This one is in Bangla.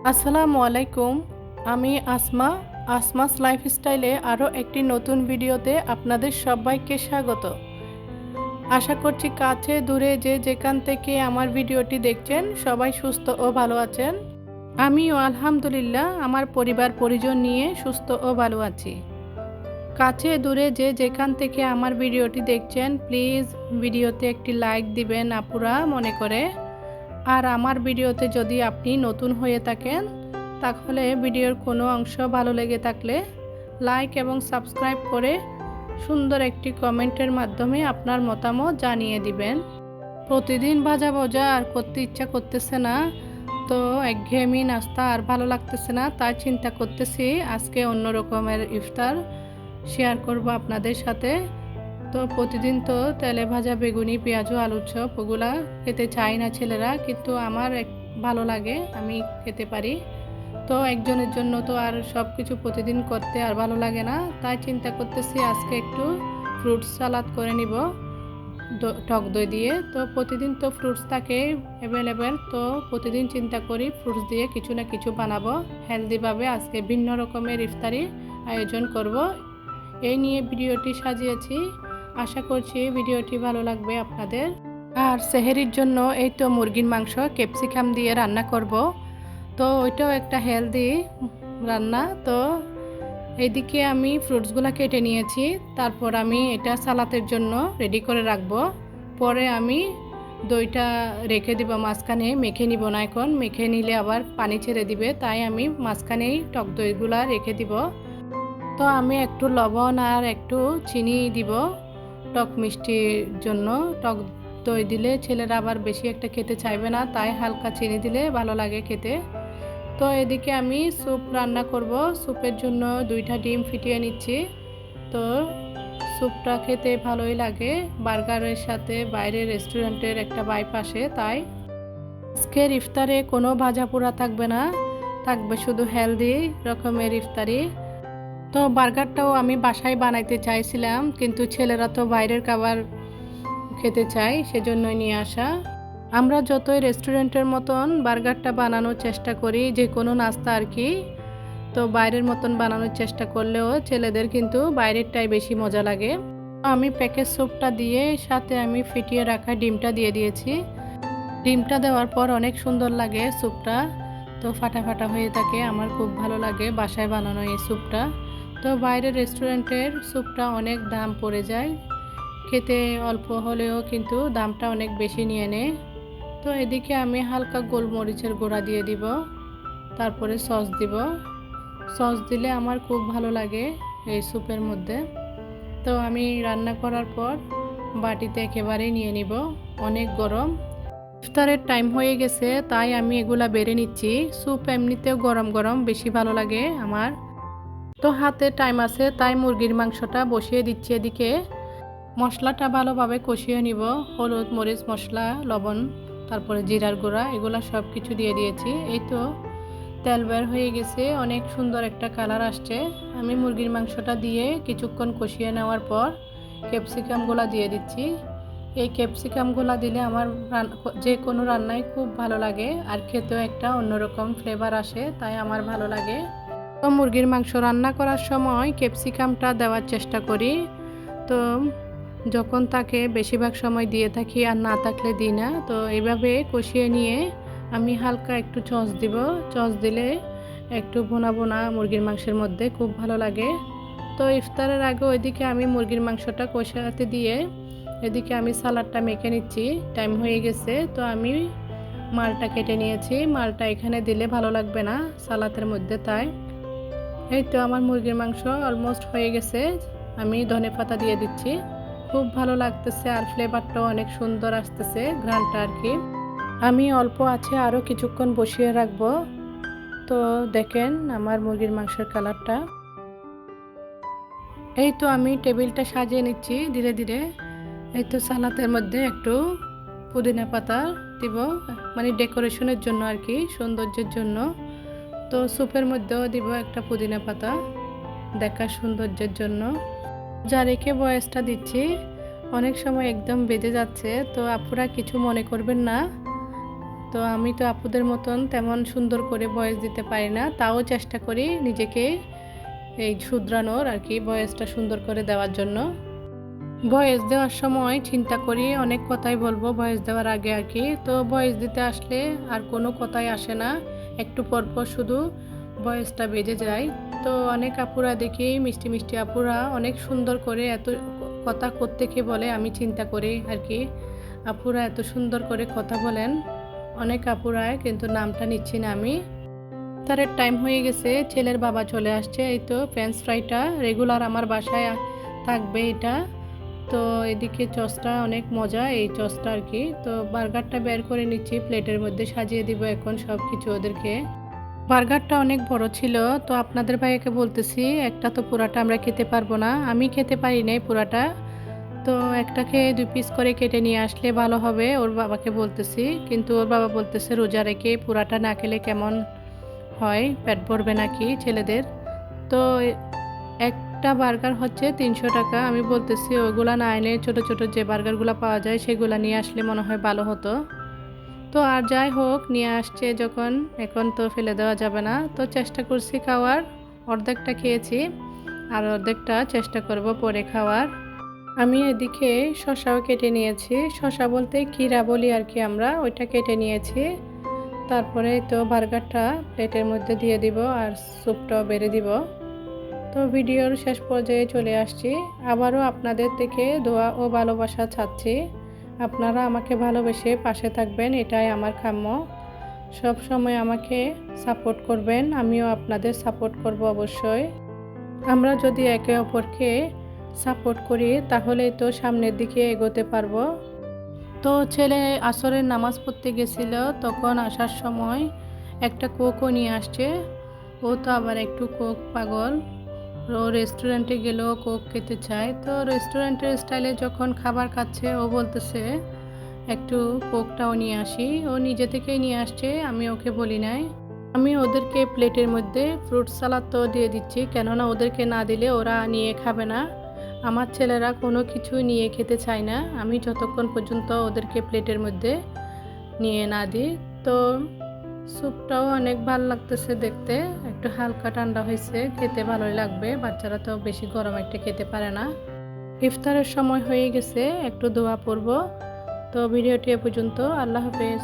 আসসালামু আলাইকুম। আমি আসমাস লাইফস্টাইলে আরও একটি নতুন ভিডিওতে আপনাদের সবাইকে স্বাগত। আশা করছি কাছে দূরে যে যেখান থেকে আমার ভিডিওটি দেখছেন সবাই সুস্থ ও ভালো আছেন। আমিও আলহামদুলিল্লাহ আমার পরিবার পরিজন নিয়ে সুস্থ ও ভালো আছি। কাছে দূরে যে যেখান থেকে আমার ভিডিওটি দেখছেন প্লিজ ভিডিওতে একটি লাইক দিবেন আপুরা মনে করে। আর আমার ভিডিওতে যদি আপনি নতুন হয়ে থাকেন তাহলে ভিডিওর কোনো অংশ ভালো লেগে থাকলে লাইক এবং সাবস্ক্রাইব করে সুন্দর একটি কমেন্টের মাধ্যমে আপনার মতামত জানিয়ে দিবেন। প্রতিদিন ভাজা ভজা আর করতে ইচ্ছা করতেছে না, তো একঘেয়েমি নাস্তা আর ভালো লাগতেছে না, তাই চিন্তা করতেছি আজকে অন্য রকমের ইফতার শেয়ার করব আপনাদের সাথে। তো প্রতিদিন তো তেলে ভাজা বেগুনি পেঁয়াজ আলুর চপ ওগুলা খেতে চায় না ছেলেরা, কিন্তু আমার ভালো লাগে, আমি খেতে পারি। তো একজনের জন্য তো আর সব কিছু প্রতিদিন করতে আর ভালো লাগে না, তাই চিন্তা করতেছি আজকে একটু ফ্রুটস সালাদ করে নিব টক দই দিয়ে। তো প্রতিদিন তো ফ্রুটস থাকে অ্যাভেলেবেল, তো প্রতিদিন চিন্তা করি ফ্রুটস দিয়ে কিছু না কিছু বানাবো হেলদিভাবে। আজকে ভিন্ন রকমের ইফতারি আয়োজন করব, এই নিয়ে ভিডিওটি সাজিয়েছি। আশা করছি ভিডিওটি ভালো লাগবে আপনাদের। আর সেহেরির জন্য এই তো মুরগির মাংস ক্যাপসিকাম দিয়ে রান্না করব, তো ওইটাও একটা হেলদি রান্না। তো এইদিকে আমি ফ্রুটসগুলো কেটে নিয়েছি, তারপর আমি এটা সালাতের জন্য রেডি করে রাখবো। পরে আমি দইটা রেখে দিব মাঝখানে, মেখে নিব না, এখন মেখে নিলে আবার পানি ছেড়ে দিবে, তাই আমি মাঝখানেই টক দইগুলা রেখে দিব। তো আমি একটু লবণ আর একটু চিনি দিব টক মিষ্টির জন্য। টক দই দিলে ছেলেরা আবার বেশি একটা খেতে চাইবে না, তাই হালকা চিনি দিলে ভালো লাগে খেতে। তো এদিকে আমি স্যুপ রান্না করব, স্যুপের জন্য 2টা ডিম ফিটিয়ে নিচ্ছি। তো স্যুপটা খেতে ভালোই লাগে বার্গারের সাথে, বাইরের রেস্টুরেন্টের একটা ভাইব আসে। তাই আজকের ইফতারে কোনো ভাজা পোড়া থাকবে না, থাকবে শুধু হেলদি রকমের ইফতারি। তো বার্গারটাও আমি বাসায় বানাইতে চাইছিলাম, কিন্তু ছেলেরা তো বাইরের খাবার খেতে চায়, সেজন্যই নিয়ে আসা। আমরা যতই রেস্টুরেন্টের মতন বার্গারটা বানানোর চেষ্টা করি, যে কোনো নাস্তা আর কি, তো বাইরের মতন বানানোর চেষ্টা করলেও ছেলেদের কিন্তু বাইরেরটাই বেশি মজা লাগে। আমি প্যাকেজ স্যুপটা দিয়ে সাথে আমি ফিটিয়ে রাখা ডিমটা দিয়ে দিয়েছি। ডিমটা দেওয়ার পর অনেক সুন্দর লাগে স্যুপটা, তো ফাটা ফাটা হয়ে থাকে, আমার খুব ভালো লাগে বাসায় বানানো এই স্যুপটা। তো বাইরের রেস্টুরেন্টের স্যুপটা অনেক দাম পড়ে যায়, খেতে অল্প হলেও কিন্তু দামটা অনেক বেশি নিয়ে নেয়। তো এদিকে আমি হালকা গোলমরিচের গুঁড়া দিয়ে দিব, তারপরে সস দিব। সস দিলে আমার খুব ভালো লাগে এই স্যুপের মধ্যে। তো আমি রান্না করার পর বাটিতে একেবারেই নিয়ে নিব, অনেক গরম। ইফতারের টাইম হয়ে গেছে, তাই আমি এগুলা বেড়ে নিচ্ছি। স্যুপ এমনিতেও গরম গরম বেশি ভালো লাগে আমার। তো হাতে টাইম আছে, তাই মুরগির মাংসটা বসিয়ে দিচ্ছি। এদিকে মশলাটা ভালোভাবে কষিয়ে নিব, হলুদ মরিচ মশলা লবণ তারপরে জিরার গুঁড়া এগুলা সব কিছু দিয়ে দিয়েছি। এই তো তেল বের হয়ে গেছে, অনেক সুন্দর একটা কালার আসছে। আমি মুরগির মাংসটা দিয়ে কিছুক্ষণ কষিয়ে নেওয়ার পর ক্যাপসিকামগুলো দিয়ে দিচ্ছি। এই ক্যাপসিকামগুলো দিলে আমার যে কোনো রান্নায় খুব ভালো লাগে, আর খেতেও একটা অন্যরকম ফ্লেভার আসে, তাই আমার ভালো লাগে। তো মুরগির মাংস রান্না করার সময় ক্যাপসিকামটা দেওয়ার চেষ্টা করি, তো যখন তাকে বেশিরভাগ সময় দিয়ে থাকি, আর না থাকলে দিই না। তো এইভাবে কষিয়ে নিয়ে আমি হালকা একটু চচ দিব, চচ দিলে একটু বোনা বোনা মুরগির মাংসের মধ্যে খুব ভালো লাগে। তো ইফতারের আগে ওইদিকে আমি মুরগির মাংসটা কষাতে দিয়ে এদিকে আমি সালাডটা মেখে নিচ্ছি, টাইম হয়ে গেছে। তো আমি মালটা কেটে নিয়েছি, মালটা এখানে দিলে ভালো লাগবে না সালাদের মধ্যে, তাই এই তো আমার মুরগির মাংস অলমোস্ট হয়ে গেছে। আমি ধনেপাতা দিয়ে দিচ্ছি, খুব ভালো লাগতেছে, আর ফ্লেভারটাও অনেক সুন্দর আসতেছে, ঘ্রাণটা আর কি। আমি অল্প আছে আরও কিছুক্ষণ বসিয়ে রাখবো। তো দেখেন আমার মুরগির মাংসের কালারটা। এই তো আমি টেবিলটা সাজিয়ে নিচ্ছি ধীরে ধীরে। এই তো সালাতের মধ্যে একটু পুদিনা পাতা দিব, মানে ডেকোরেশনের জন্য আর কি, সৌন্দর্যের জন্য। তো স্যুপের মধ্যেও দিব একটা পুদিনা পাতা, দেখার সৌন্দর্যের জন্য। যা রেখে বয়সটা দিচ্ছি, অনেক সময় একদম বেজে যাচ্ছে, তো আপুরা কিছু মনে করবেন না। তো আমি তো আপুদের মতন তেমন সুন্দর করে ভয়েস দিতে পারি না, তাও চেষ্টা করি নিজেকে এই শুধরানোর আর কি, ভয়েসটা সুন্দর করে দেওয়ার জন্য। ভয়েস দেওয়ার সময় চিন্তা করি অনেক কথাই বলবো ভয়েস দেওয়ার আগে আর কি, তো ভয়েস দিতে আসলে আর কোনো কথাই আসে না, একটু পরপর শুধু ভয়েসটা বেজে যায়। তো অনেক আপুরা দেখি, মিষ্টি মিষ্টি আপুরা অনেক সুন্দর করে এত কথা কোত্থেকে বলে আমি চিন্তা করি আর কি, আপুরা এত সুন্দর করে কথা বলেন অনেক আপুরায়, কিন্তু নামটা নিচ্ছি না আমি। তার টাইম হয়ে গেছে, ছেলের বাবা চলে আসছে। এই তো ফ্রেঞ্চ ফ্রাইটা রেগুলার আমার বাসায় থাকবে এটা। তো এদিকে চসটা অনেক মজা, এই চসটা আর কি। তো বার্গারটা বের করে নিচ্ছি, প্লেটের মধ্যে সাজিয়ে দিব এখন সব কিছু ওদেরকে। বার্গারটা অনেক বড় ছিল, তো আপনাদের ভাইয়াকে বলতেছি একটা তো পুরাটা আমরা খেতে পারবো না, আমি খেতে পারি নাই পুরাটা, তো একটাকে 2 পিস করে কেটে নিয়ে আসলে ভালো হবে ওর বাবাকে বলতেছি। কিন্তু ওর বাবা বলতেছে রোজা রেখে পুরাটা না খেলে কেমন হয়, পেট ভরবে নাকি ছেলেদের। তো একটা বার্গার হচ্ছে 300 টাকা। আমি বলতেছি ওগুলা না এনে ছোট ছোট যে বার্গারগুলো পাওয়া যায় সেগুলো নিয়ে আসলে মনে হয় ভালো হতো। তো আর যাই হোক, নিয়ে আসছে যখন, এখন তো ফেলে দেওয়া যাবে না। তো চেষ্টা করছি খাওয়ার, অর্ধেকটা খেয়েছি আর অর্ধেকটা চেষ্টা করব পরে খাওয়ার। আমি এদিকে শসাও কেটে নিয়েছি, শসা বলতে কিরা বলি আর কি আমরা, ওইটা কেটে নিয়েছি। তারপরে তো বার্গারটা প্লেটের মধ্যে দিয়ে দিব আর স্যুপটাও বেড়ে দিব। তো ভিডিওর শেষ পর্যায়ে চলে আসছি, আবারও আপনাদের থেকে দোয়া ও ভালোবাসা চাচ্ছি। আপনারা আমাকে ভালোবেসে পাশে থাকবেন, এটাই আমার কাম্য। সব সময় আমাকে সাপোর্ট করবেন, আমিও আপনাদের সাপোর্ট করব অবশ্যই। আমরা যদি একে অপরকে সাপোর্ট করি তাহলে তো সামনের দিকে এগোতে পারবো। তো ছেলে আসরের নামাজ পড়তে গেছিল, তখন আসার সময় একটা কোকও নিয়ে আসছে। ও তো আবার একটু কোক পাগল, ও রেস্টুরেন্টে গেলেও কোক খেতে চায়। তো রেস্টুরেন্টের স্টাইলে যখন খাবার খাচ্ছে ও বলতেছে একটু কোকটাও নিয়ে আসি, ও নিজে থেকেই নিয়ে আসছে, আমি ওকে বলি নাই। আমি ওদেরকে প্লেটের মধ্যে ফ্রুট সালাদ তো দিয়ে দিচ্ছি, কেননা ওদেরকে না দিলে ওরা নিয়ে খাবে না। আমার ছেলেরা কোনো কিছু নিয়ে খেতে চায় না আমি যতক্ষণ পর্যন্ত ওদেরকে প্লেটের মধ্যে নিয়ে না দিই। তো স্যুপটাও অনেক ভালো লাগতেছে দেখতে, একটু হালকা ঠান্ডা হয়েছে, খেতে ভালোই লাগবে, বাচ্চারা তো বেশি গরম একটা খেতে পারে না। ইফতারের সময় হয়ে গেছে, একটু দোয়া পড়ব। তো ভিডিওটি এ পর্যন্ত, আল্লাহ হাফেজ।